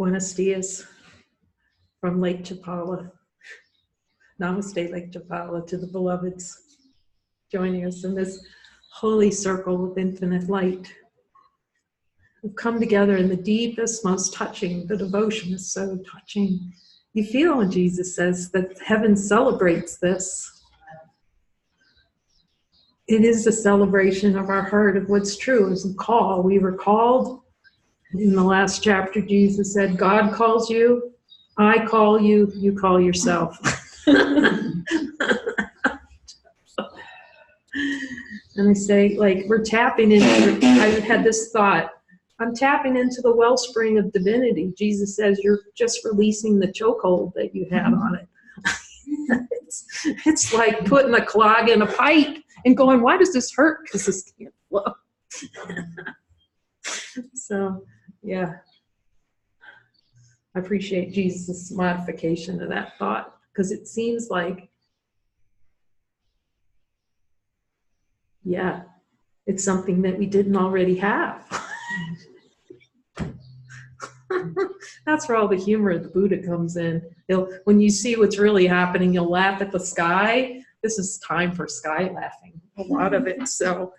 Buenos dias from Lake Chapala. Namaste, Lake Chapala, to the beloveds joining us in this holy circle of infinite light. We've come together in the deepest, most touching. The devotion is so touching. You feel when Jesus says that heaven celebrates this. It is a celebration of our heart, of what's true. It's a call. We were called. In the last chapter, Jesus said, God calls you, I call you, you call yourself. And I say, like, we're tapping into, I had this thought, I'm tapping into the wellspring of divinity. Jesus says you're just releasing the chokehold that you had on it. It's like putting a clog in a pipe and going, why does this hurt? Because this can't flow. So, yeah. I appreciate Jesus' modification of that thought, because it seems like, yeah, it's something that we didn't already have. That's where all the humor of the Buddha comes in. When you see what's really happening, you'll laugh at the sky. This is time for sky laughing, a lot of it. So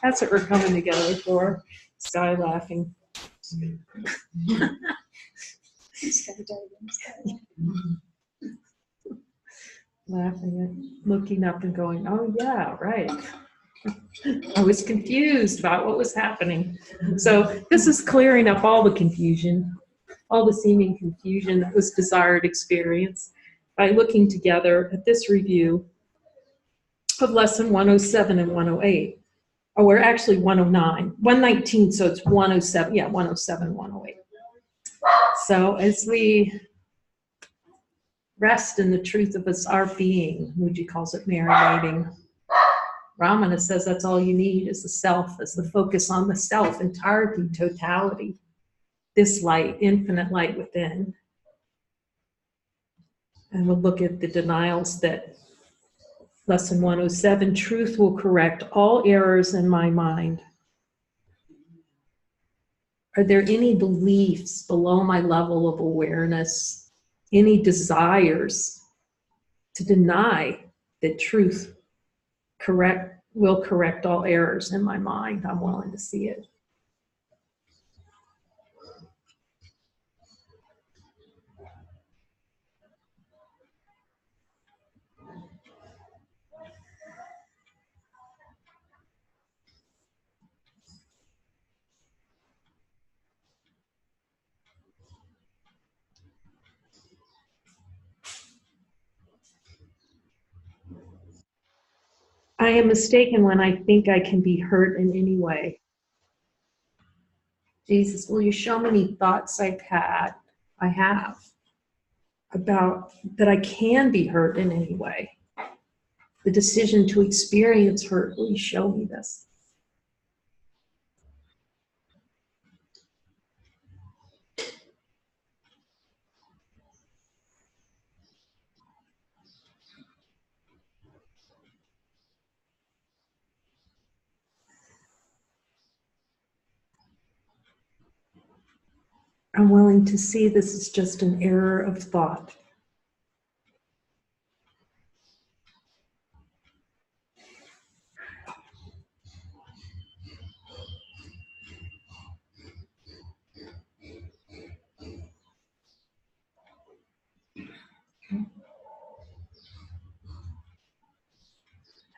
that's what we're coming together for, sky laughing. Laughing and looking up and going, oh yeah, right. I was confused about what was happening. So this is clearing up all the confusion, all the seeming confusion that was desired experience by looking together at this review of lesson 107 and 108. Oh, we're actually 109, 119, so it's 107, yeah, 107, 108. So as we rest in the truth of us, our being, Muji calls it marinating. Ramana says that's all you need is the self, is the focus on the self, entirety, totality, this light, infinite light within. And we'll look at the denials that lesson 107, truth will correct all errors in my mind. Are there any beliefs below my level of awareness, any desires to deny that truth will correct all errors in my mind? I'm willing to see it. I am mistaken when I think I can be hurt in any way. Jesus, will you show me any thoughts I have about that I can be hurt in any way? The decision to experience hurt, will you show me this? I'm willing to see this is just an error of thought.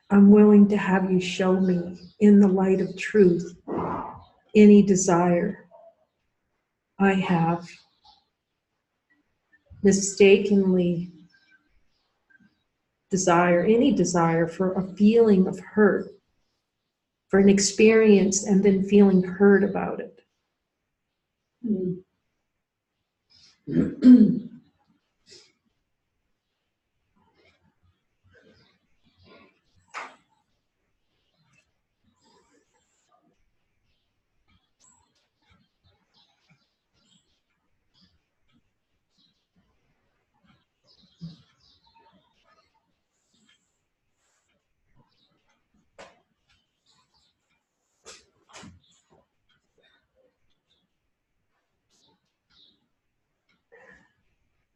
I'm willing to have you show me in the light of truth any desire I have mistakenly any desire for a feeling of hurt, for an experience and then feeling hurt about it.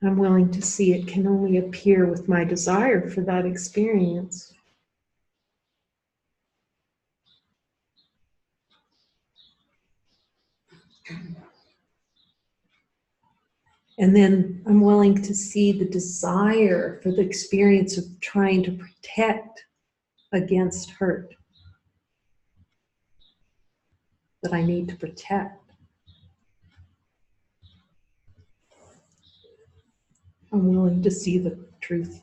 I'm willing to see it can only appear with my desire for that experience. And then I'm willing to see the desire for the experience of trying to protect against hurt that I need to protect. I'm willing to see the truth.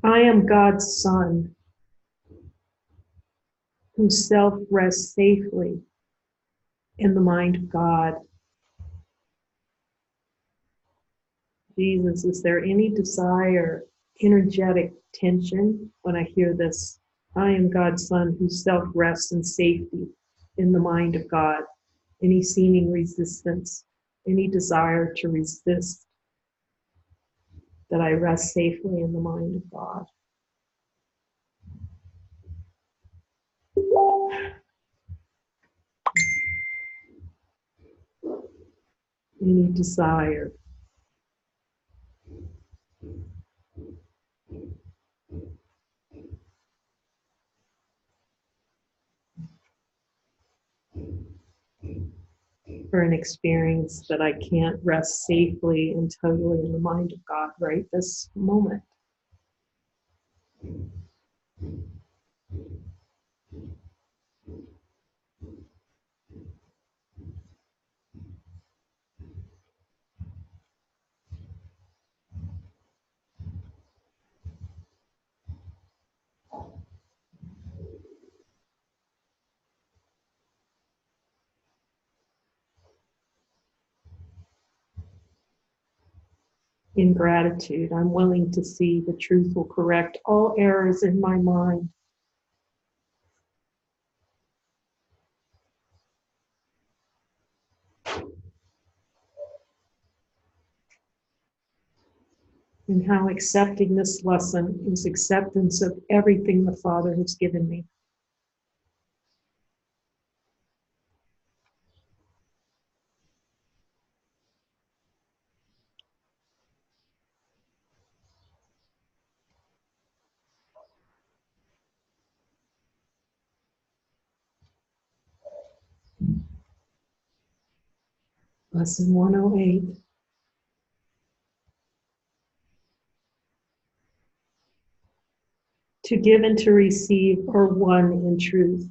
I am God's son, whose self rests safely in the mind of God. Jesus, is there any desire, energetic tension when I hear this? I am God's son, whose self rests in safety in the mind of God. Any seeming resistance, any desire to resist, that I rest safely in the mind of God. Any desire. For an experience that I can't rest safely and totally in the mind of God right this moment. In gratitude, I'm willing to see the truth will correct all errors in my mind. And how accepting this lesson is acceptance of everything the Father has given me. Lesson 108. To give and to receive are one in truth.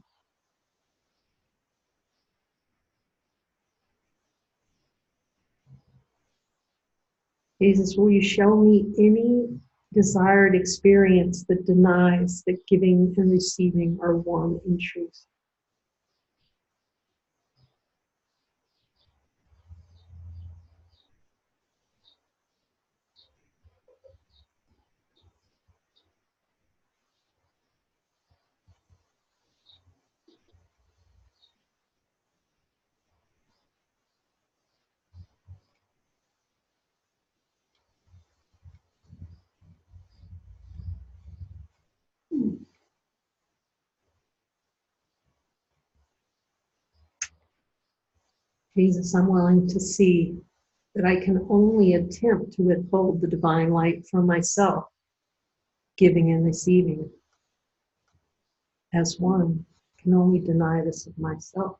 Jesus, will you show me any desired experience that denies that giving and receiving are one in truth? Jesus, I'm willing to see that I can only attempt to withhold the divine light from myself, giving and receiving as one. I can only deny this of myself.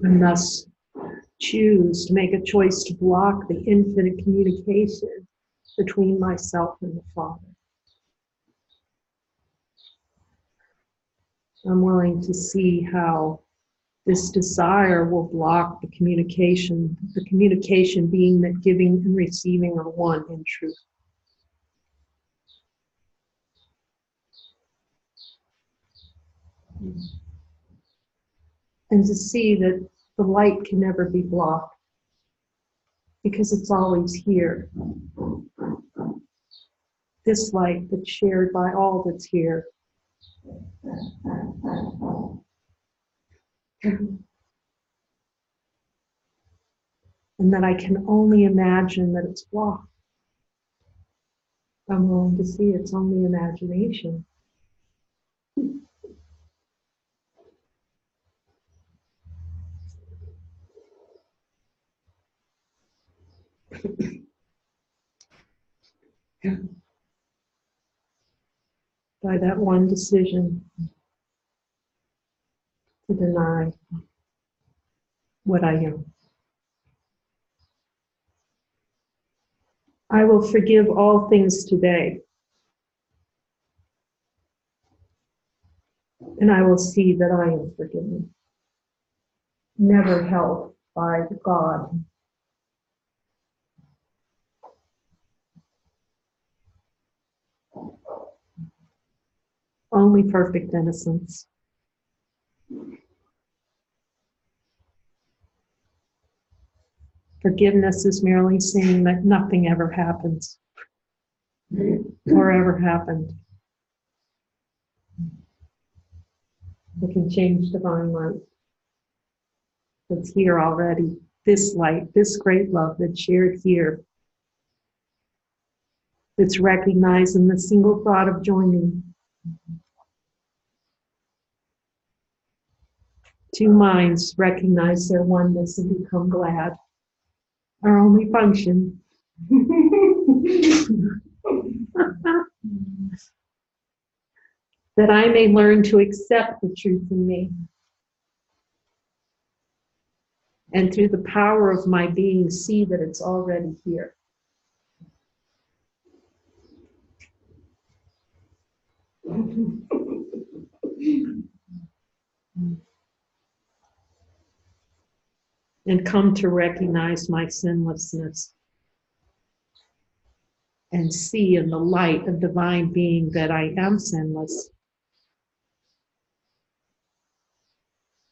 And thus choose to make a choice to block the infinite communication between myself and the Father. I'm willing to see how This desire will block the communication being that giving and receiving are one in truth. And to see that the light can never be blocked because it's always here. This light that's shared by all that's here. And that I can only imagine that it's blocked. I'm willing to see it's only imagination. By that one decision to deny what I am. I will forgive all things today. And I will see that I am forgiven. Never held by God. Only perfect innocence. Forgiveness is merely saying that nothing ever happens or ever happened. It can change divine light. It's here already. This light, this great love that's shared here, that's recognized in the single thought of joining. Two minds recognize their oneness and become glad. Our only function. That I may learn to accept the truth in me. And through the power of my being, see that it's already here. And come to recognize my sinlessness. And see in the light of divine being that I am sinless.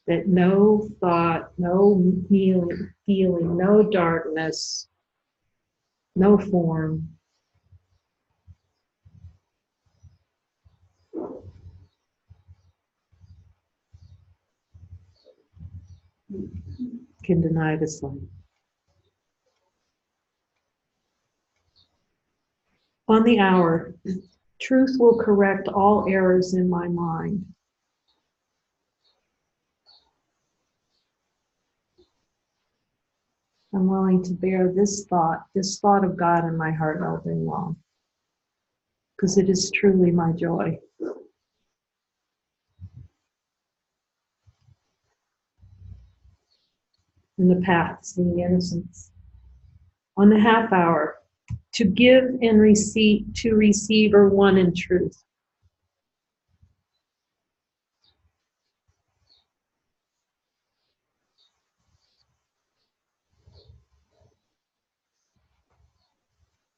That no thought, no feeling, no darkness, no form can deny this light. On the hour, truth will correct all errors in my mind. I'm willing to bear this thought of God in my heart all day long, because it is truly my joy. In the path, seeing innocence. On the half hour, to give and receive are one in truth.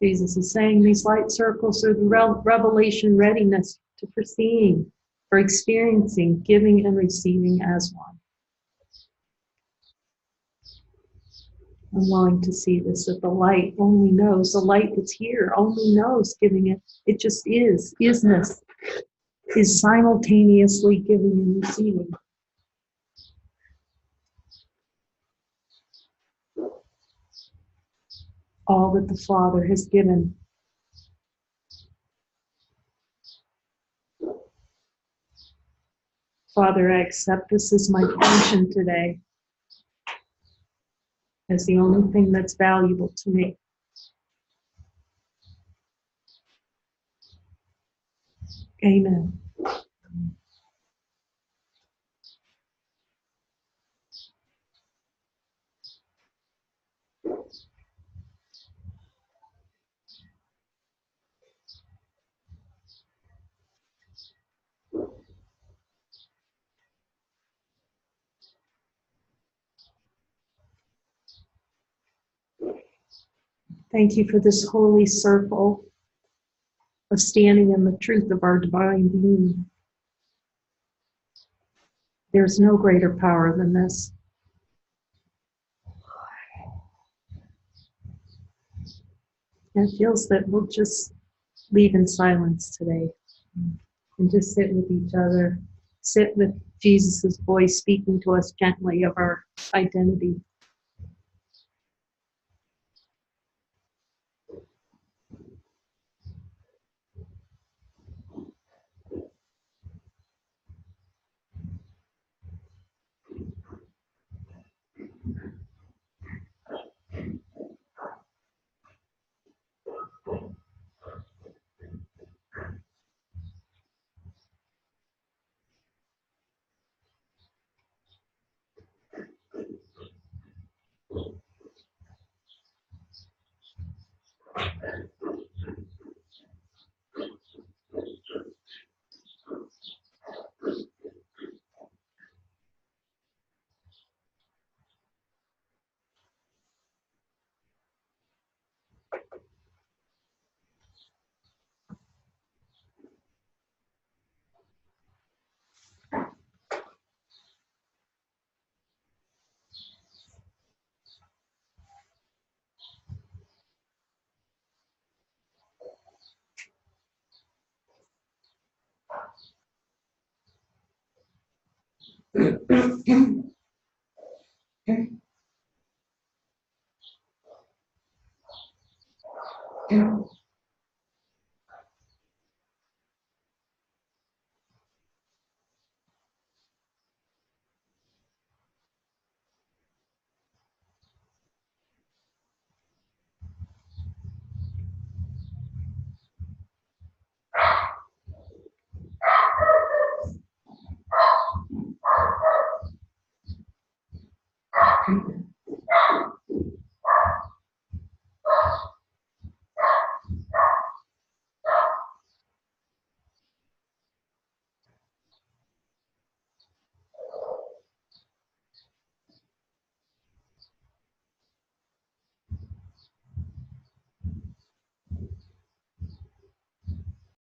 Jesus is saying these light circles are the revelation readiness to foreseeing, for experiencing, giving and receiving as one. I'm willing to see this, that the light only knows, the light that's here only knows giving it. It just is. Isness is simultaneously giving and receiving. All that the Father has given. Father, I accept this as my function today, as the only thing that's valuable to me. Amen. Thank you for this holy circle of standing in the truth of our divine being. There's no greater power than this. And it feels that we'll just leave in silence today and just sit with each other, sit with Jesus's voice speaking to us gently of our identity.